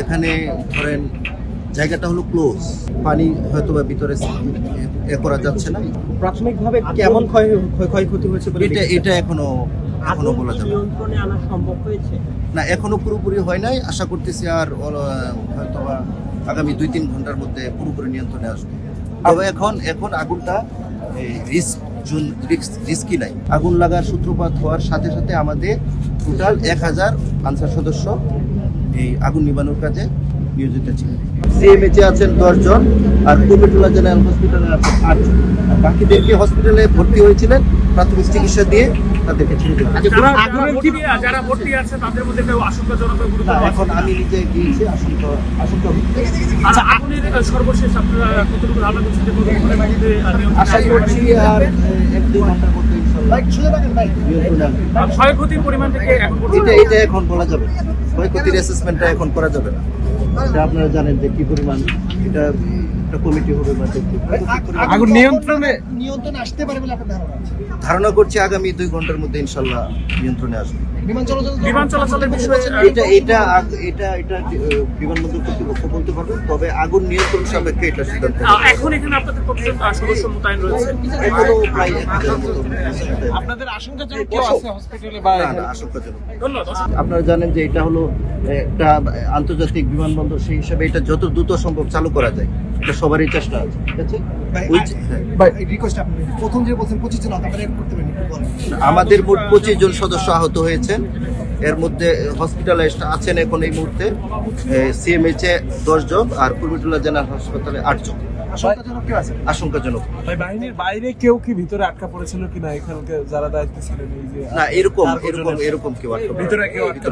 এখানে ধরেন জায়গাটা হলো ক্লোজ, পানি হয়তো বা ভিতরে করা যাচ্ছে না। প্রাথমিকভাবে কেমন ক্ষয়ক্ষতি হয়েছে বলে এটা এখনো বলা যাবে নিয়ন্ত্রণে আনা সম্ভব হয়েছে না, এখনো পুরোপুরি হয় নাই। আশা করতেছি আর হয়তো বা আগামী 2-3 ঘন্টার মধ্যে পুরোপুরি নিয়ন্ত্রণে আসবে। তবে এখন আগুনটা রিস্কি নাই। আগুন লাগার সূত্রপাত হওয়ার সাথে সাথে আমাদের টোটাল 1000 আনসার সদস্য এই আগুন নিবানোর কাজে নিয়োজিত ছিলেন। সিএমএইচে আছেন 10 জন, আর কুমিল্লা জেনারেল হসপিটালে আছেন 8 জন। বাকিদেরকে হসপিটালে ভর্তি হয়েছিলেন, প্রাথমিক চিকিৎসা দিয়ে তাদেরকে ছেড়ে দেওয়া হয়েছে। যারা ভর্তি আছে তাদের মধ্যে কেউ আশঙ্কাজনক এখন আমি নিজে গিয়েছি আশঙ্কা। আচ্ছা, আগুনের সর্বশেষ আপনারা কতটুকু ধারণা করছেন যে কতক্ষণের মধ্যে আশা করছি আর 1-2 ঘন্টার মধ্যে ইনশাআল্লাহ নিয়ন্ত্রণে আসবে। ক্ষয়ক্ষতির পরিমাণ থেকে এখন পর্যন্ত এটা এখন বলা যাবে না। ক্ষয়ক্ষতির অ্যাসেসমেন্টটা এখন করা যাবে না। এটা আপনারা জানেন যে কি পরিমাণ, এটা একটা কমিটি হবে বা আগুন নিয়ন্ত্রণে আসতে পারে বলে আপনার ধারণা করছি আগামী 2 ঘন্টার মধ্যে ইনশাআল্লাহ নিয়ন্ত্রণে আসবে। বিমান চলাচলের বিষয়ে এটা বিমানবন্দর কর্তৃপক্ষ বলতে পারবেন, তবে আগুন নিয়ন্ত্রণ সাপেক্ষে এটা সিদ্ধান্ত। এখন এখানে আপনাদের কতজন সদস্য মোতায়েন রয়েছে? এখনো প্রায় 1000 মতো। আপনাদের আশঙ্কাজনক কেউ আছে হসপিটালে বা না, আশঙ্কাজনক। ধন্যবাদ। আপনারা জানেন যে এটা হলো একটা আন্তর্জাতিক বিমানবন্দর, সেই হিসাবে এটা যত দ্রুত সম্ভব চালু করা যায় এটা সবারই চেষ্টা আছে। ঠিক আছে, প্রথম যে বলছেন 25 জন আপনারা করতে পারেন আমাদের মোট 25 জন সদস্য আহত হয়েছেন। এর মধ্যে হসপিটালাইজড আছেন এখন এই মুহূর্তে সিএমএইচে 10 জন, আর কুমিল্লা জেনারেল হাসপাতালে 8 জন। আশঙ্কাজনক। বাহিনীর বাইরে কেউ কি ভিতরে আটকা পড়েছিল কিনা এখানকার যারা দায়িত্বে ছিলেন? এই যে না, এরকম কেউ আটকা ভিতরে কেউ আটকা